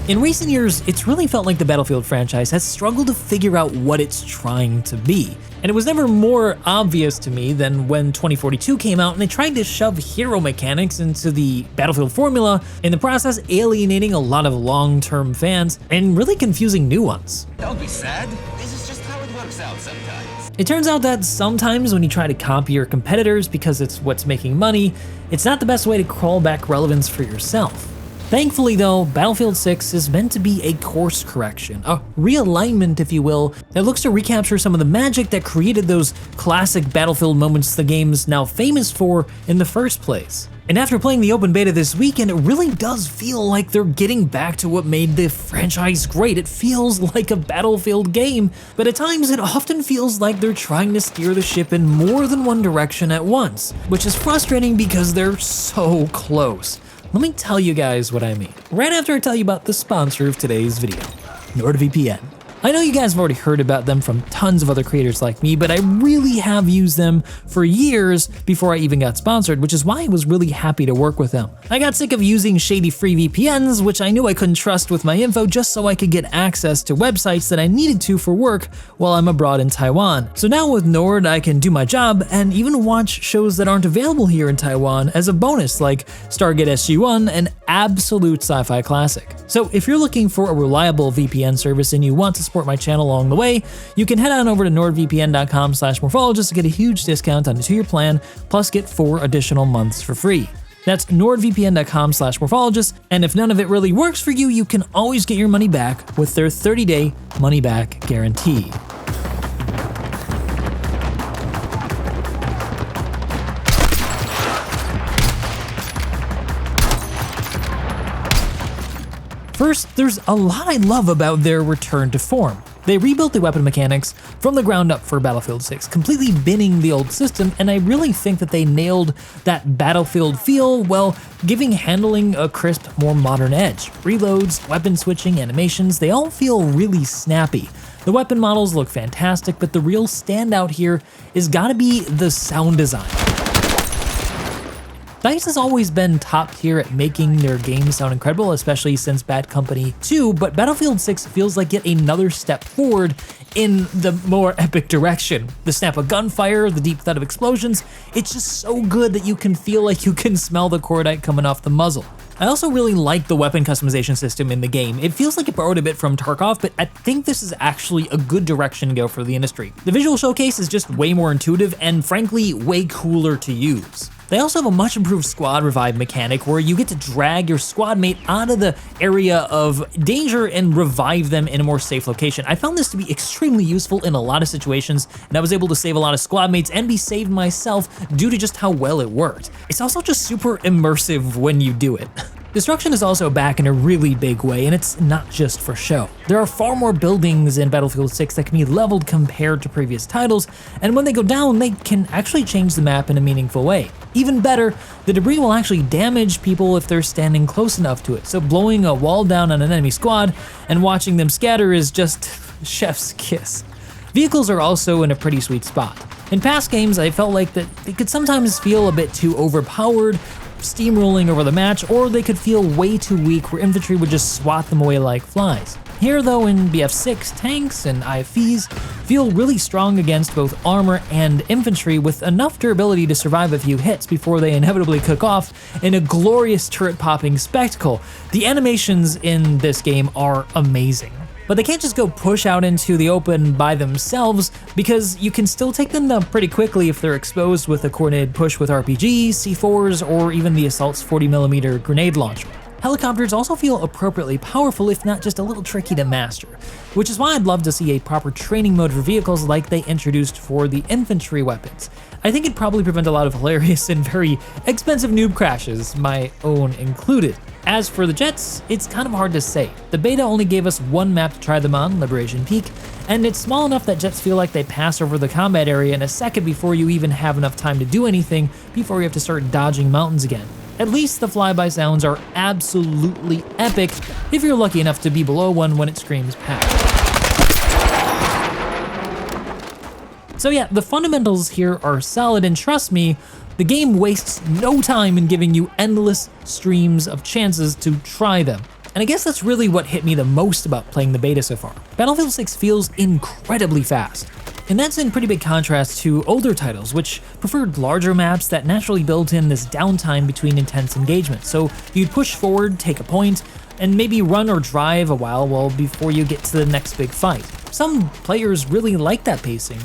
In recent years, it's really felt like the Battlefield franchise has struggled to figure out what it's trying to be. And it was never more obvious to me than when 2042 came out and they tried to shove hero mechanics into the Battlefield formula, in the process alienating a lot of long-term fans and really confusing new ones. Don't be sad. This is just how it works out sometimes. It turns out that sometimes when you try to copy your competitors because it's what's making money, it's not the best way to crawl back relevance for yourself. Thankfully though, Battlefield 6 is meant to be a course correction, a realignment if you will, that looks to recapture some of the magic that created those classic Battlefield moments the game's now famous for in the first place. And after playing the open beta this weekend, it really does feel like they're getting back to what made the franchise great. It feels like a Battlefield game, but at times it often feels like they're trying to steer the ship in more than one direction at once, which is frustrating because they're so close. Let me tell you guys what I mean, right after I tell you about the sponsor of today's video, NordVPN. I know you guys have already heard about them from tons of other creators like me, but I really have used them for years before I even got sponsored, which is why I was really happy to work with them. I got sick of using shady free VPNs, which I knew I couldn't trust with my info, just so I could get access to websites that I needed to for work while I'm abroad in Taiwan. So now with Nord, I can do my job and even watch shows that aren't available here in Taiwan as a bonus, like Stargate SG-1, an absolute sci-fi classic. So if you're looking for a reliable VPN service and you want to support my channel along the way, you can head on over to nordvpn.com/morphologist to get a huge discount on a 2-year plan, plus get 4 additional months for free. That's nordvpn.com/morphologist, and if none of it really works for you, you can always get your money back with their 30-day money-back guarantee. First, there's a lot I love about their return to form. They rebuilt the weapon mechanics from the ground up for Battlefield 6, completely binning the old system, and I really think that they nailed that Battlefield feel while giving handling a crisp, more modern edge. Reloads, weapon switching, animations, they all feel really snappy. The weapon models look fantastic, but the real standout here is gotta be the sound design. DICE has always been top tier at making their games sound incredible, especially since Bad Company 2, but Battlefield 6 feels like yet another step forward in the more epic direction. The snap of gunfire, the deep thud of explosions, it's just so good that you can feel like you can smell the cordite coming off the muzzle. I also really like the weapon customization system in the game. It feels like it borrowed a bit from Tarkov, but I think this is actually a good direction to go for the industry. The visual showcase is just way more intuitive and frankly way cooler to use. They also have a much improved squad revive mechanic where you get to drag your squad mate out of the area of danger and revive them in a more safe location. I found this to be extremely useful in a lot of situations, and I was able to save a lot of squad mates and be saved myself due to just how well it worked. It's also just super immersive when you do it. Destruction is also back in a really big way, and it's not just for show. There are far more buildings in Battlefield 6 that can be leveled compared to previous titles, and when they go down, they can actually change the map in a meaningful way. Even better, the debris will actually damage people if they're standing close enough to it, so blowing a wall down on an enemy squad and watching them scatter is just chef's kiss. Vehicles are also in a pretty sweet spot. In past games, I felt like that they could sometimes feel a bit too overpowered, steamrolling over the match, or they could feel way too weak where infantry would just swat them away like flies. Here though, in BF6, tanks and IFVs feel really strong against both armor and infantry with enough durability to survive a few hits before they inevitably cook off in a glorious turret-popping spectacle. The animations in this game are amazing. But they can't just go push out into the open by themselves, because you can still take them down pretty quickly if they're exposed with a coordinated push with RPGs, C4s, or even the Assault's 40mm grenade launcher. Helicopters also feel appropriately powerful, if not just a little tricky to master, which is why I'd love to see a proper training mode for vehicles like they introduced for the infantry weapons. I think it'd probably prevent a lot of hilarious and very expensive noob crashes, my own included. As for the jets, it's kind of hard to say. The beta only gave us one map to try them on, Liberation Peak, and it's small enough that jets feel like they pass over the combat area in a second before you even have enough time to do anything before you have to start dodging mountains again. At least the flyby sounds are absolutely epic if you're lucky enough to be below one when it screams pack. So yeah, the fundamentals here are solid, and trust me, the game wastes no time in giving you endless streams of chances to try them. And I guess that's really what hit me the most about playing the beta so far. Battlefield 6 feels incredibly fast. And that's in pretty big contrast to older titles, which preferred larger maps that naturally built in this downtime between intense engagement. So you'd push forward, take a point, and maybe run or drive a while before you get to the next big fight. Some players really like that pacing,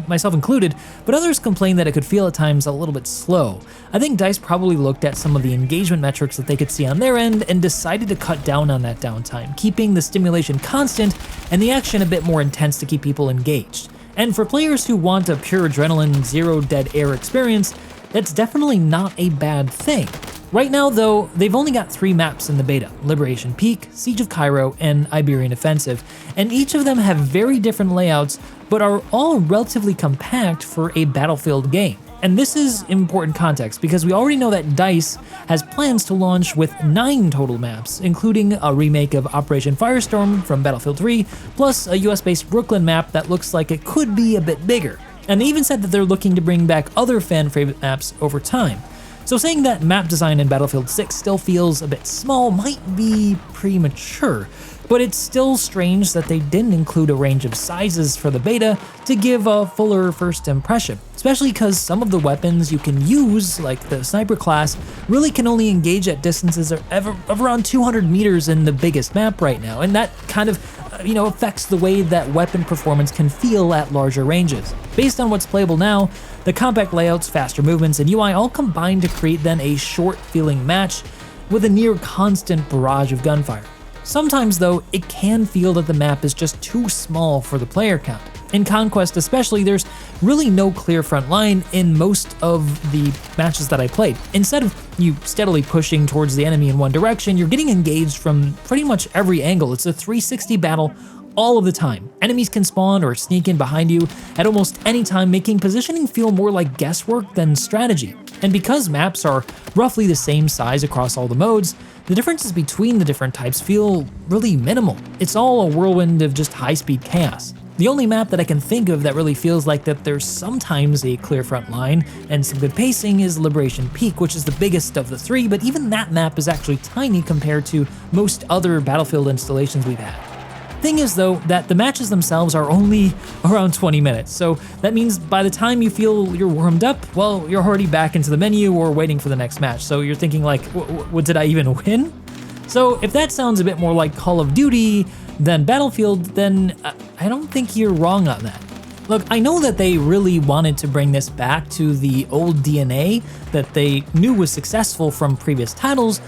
myself included, but others complain that it could feel at times a little bit slow. I think DICE probably looked at some of the engagement metrics that they could see on their end and decided to cut down on that downtime, keeping the stimulation constant and the action a bit more intense to keep people engaged. And for players who want a pure adrenaline, zero dead air experience, that's definitely not a bad thing. Right now though, they've only got 3 maps in the beta: Liberation Peak, Siege of Cairo, and Iberian Offensive, and each of them have very different layouts, but are all relatively compact for a Battlefield game. And this is important context because we already know that DICE has plans to launch with 9 total maps, including a remake of Operation Firestorm from Battlefield 3, plus a US-based Brooklyn map that looks like it could be a bit bigger. And they even said that they're looking to bring back other fan-favorite maps over time. So saying that map design in Battlefield 6 still feels a bit small might be premature, but it's still strange that they didn't include a range of sizes for the beta to give a fuller first impression, especially because some of the weapons you can use, like the sniper class, really can only engage at distances of around 200 meters in the biggest map right now, and that kind of affects the way that weapon performance can feel at larger ranges. Based on what's playable now, the compact layouts, faster movements, and UI all combine to create then a short-feeling match with a near constant barrage of gunfire. Sometimes though, it can feel that the map is just too small for the player count. In Conquest especially, there's really no clear front line in most of the matches that I played. Instead of you steadily pushing towards the enemy in one direction, you're getting engaged from pretty much every angle. It's a 360 battle all of the time. Enemies can spawn or sneak in behind you at almost any time, making positioning feel more like guesswork than strategy. And because maps are roughly the same size across all the modes, the differences between the different types feel really minimal. It's all a whirlwind of just high-speed chaos. The only map that I can think of that really feels like that there's sometimes a clear front line and some good pacing is Liberation Peak, which is the biggest of the 3, but even that map is actually tiny compared to most other Battlefield installations we've had. Thing is though, that the matches themselves are only around 20 minutes, so that means by the time you feel you're warmed up, well, you're already back into the menu or waiting for the next match, so you're thinking like, what did I even win? So if that sounds a bit more like Call of Duty than Battlefield, then I don't think you're wrong on that. Look, I know that they really wanted to bring this back to the old DNA that they knew was successful from previous titles,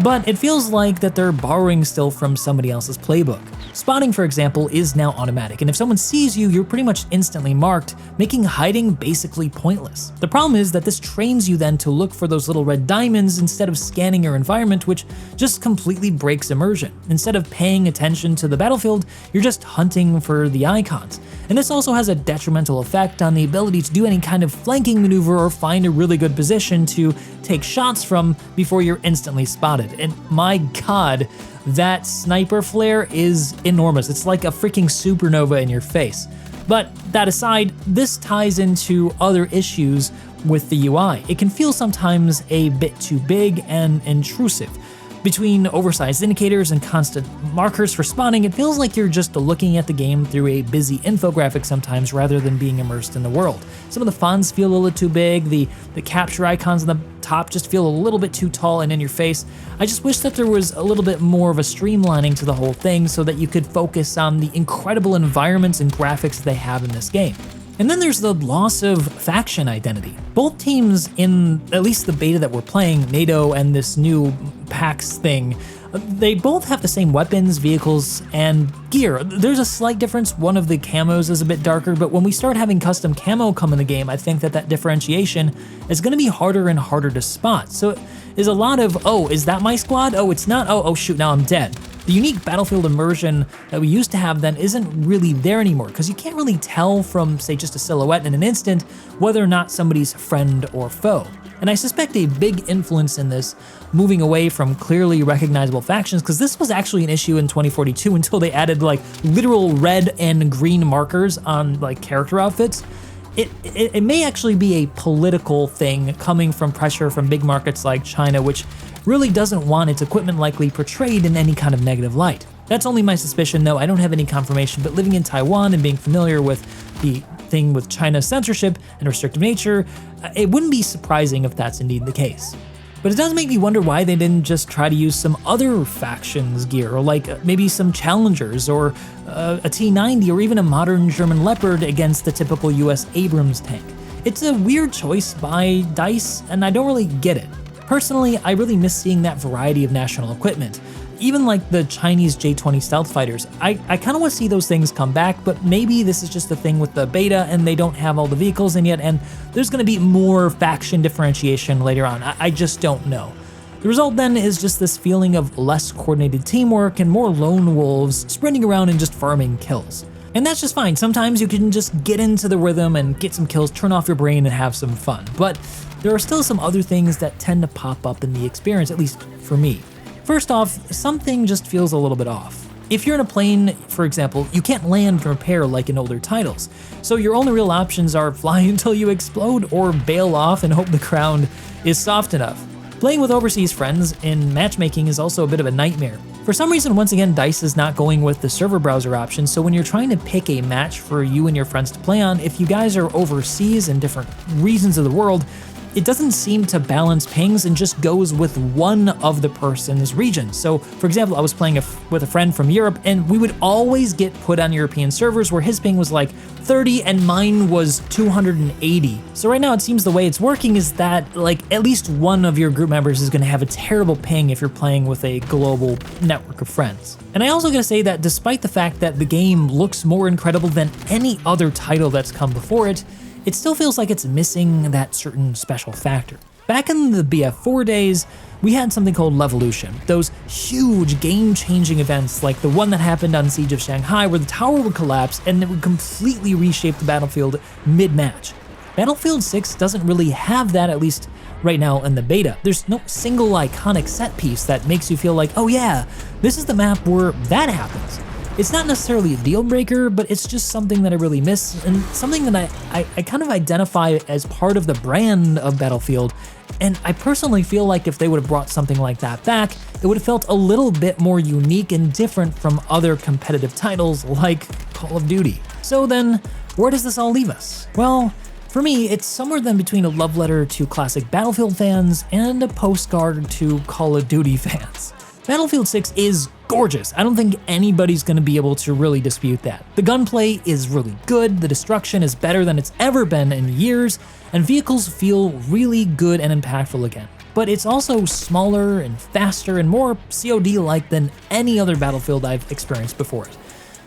but it feels like that they're borrowing still from somebody else's playbook. Spotting, for example, is now automatic, and if someone sees you, you're pretty much instantly marked, making hiding basically pointless. The problem is that this trains you then to look for those little red diamonds instead of scanning your environment, which just completely breaks immersion. Instead of paying attention to the battlefield, you're just hunting for the icons. And this also has a detrimental effect on the ability to do any kind of flanking maneuver or find a really good position to take shots from before you're instantly spotted. And my god, that sniper flare is enormous. It's like a freaking supernova in your face. But that aside, this ties into other issues with the UI. It can feel sometimes a bit too big and intrusive. Between oversized indicators and constant markers for spawning, it feels like you're just looking at the game through a busy infographic sometimes rather than being immersed in the world. Some of the fonts feel a little too big, the capture icons on the top just feel a little bit too tall and in your face. I just wish that there was a little bit more of a streamlining to the whole thing so that you could focus on the incredible environments and graphics they have in this game. And then there's the loss of faction identity. Both teams in at least the beta that we're playing, NATO and this new PAX thing, they both have the same weapons, vehicles, and gear. There's a slight difference. One of the camos is a bit darker, but when we start having custom camo come in the game, I think that differentiation is going to be harder and harder to spot. So it is a lot of, oh, is that my squad? Oh, it's not. Oh shoot, now I'm dead. The unique Battlefield immersion that we used to have then isn't really there anymore because you can't really tell from, say, just a silhouette in an instant whether or not somebody's friend or foe. And I suspect a big influence in this, moving away from clearly recognizable factions, because this was actually an issue in 2042 until they added like literal red and green markers on like character outfits. it may actually be a political thing coming from pressure from big markets like China, which really doesn't want its equipment likely portrayed in any kind of negative light. That's only my suspicion though, I don't have any confirmation, but living in Taiwan and being familiar with the thing with China's censorship and restrictive nature, it wouldn't be surprising if that's indeed the case. But it does make me wonder why they didn't just try to use some other factions gear, or like maybe some Challengers, or a T-90, or even a modern German Leopard against the typical US Abrams tank. It's a weird choice by DICE, and I don't really get it. Personally, I really miss seeing that variety of national equipment. Even like the Chinese J-20 stealth fighters, I kind of want to see those things come back, but maybe this is just the thing with the beta and they don't have all the vehicles in yet, and there's going to be more faction differentiation later on. I just don't know. The result then is just this feeling of less coordinated teamwork and more lone wolves sprinting around and just farming kills. And that's just fine. Sometimes you can just get into the rhythm and get some kills, turn off your brain and have some fun. But there are still some other things that tend to pop up in the experience, at least for me. First off, something just feels a little bit off. If you're in a plane, for example, you can't land and repair like in older titles, so your only real options are fly until you explode or bail off and hope the ground is soft enough. Playing with overseas friends in matchmaking is also a bit of a nightmare. For some reason, once again, DICE is not going with the server browser option, so when you're trying to pick a match for you and your friends to play on, if you guys are overseas in different regions of the world, it doesn't seem to balance pings and just goes with one of the person's regions. So for example, I was playing with a friend from Europe, and we would always get put on European servers where his ping was like 30 and mine was 280. So right now it seems the way it's working is that like at least one of your group members is gonna have a terrible ping if you're playing with a global network of friends. And I also gotta say that despite the fact that the game looks more incredible than any other title that's come before it, it still feels like it's missing that certain special factor. Back in the BF4 days, we had something called Levolution, those huge game-changing events like the one that happened on Siege of Shanghai where the tower would collapse and it would completely reshape the battlefield mid-match. Battlefield 6 doesn't really have that, at least right now in the beta. There's no single iconic set piece that makes you feel like, oh yeah, this is the map where that happens. It's not necessarily a deal breaker, but it's just something that I really miss and something that I kind of identify as part of the brand of Battlefield. And I personally feel like if they would have brought something like that back, it would have felt a little bit more unique and different from other competitive titles like Call of Duty. So then, where does this all leave us? Well, for me, it's somewhere then between a love letter to classic Battlefield fans and a postcard to Call of Duty fans. Battlefield 6 is gorgeous. I don't think anybody's gonna be able to really dispute that. The gunplay is really good, the destruction is better than it's ever been in years, and vehicles feel really good and impactful again. But it's also smaller and faster and more COD-like than any other Battlefield I've experienced before it.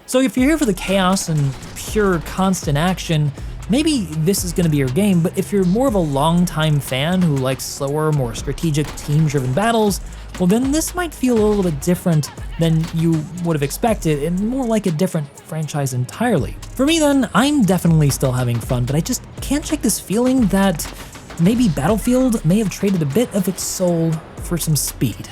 So if you're here for the chaos and pure constant action, maybe this is gonna be your game, but if you're more of a long-time fan who likes slower, more strategic, team-driven battles, well then this might feel a little bit different than you would have expected and more like a different franchise entirely. For me then, I'm definitely still having fun, but I just can't shake this feeling that maybe Battlefield may have traded a bit of its soul for some speed.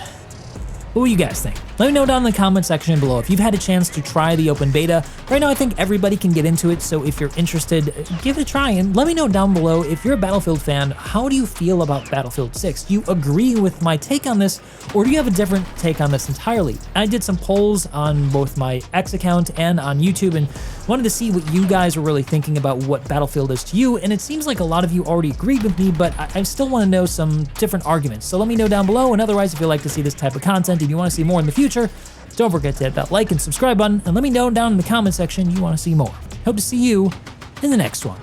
What do you guys think? Let me know down in the comment section below if you've had a chance to try the open beta. Right now I think everybody can get into it, so if you're interested, give it a try and let me know down below if you're a Battlefield fan, how do you feel about Battlefield 6? Do you agree with my take on this, or do you have a different take on this entirely? I did some polls on both my X account and on YouTube and wanted to see what you guys were really thinking about what Battlefield is to you, and it seems like a lot of you already agreed with me, but I still want to know some different arguments. So let me know down below, and otherwise if you'd like to see this type of content, if you want to see more in the future, don't forget to hit that like and subscribe button, and let me know down in the comment section you want to see more. Hope to see you in the next one.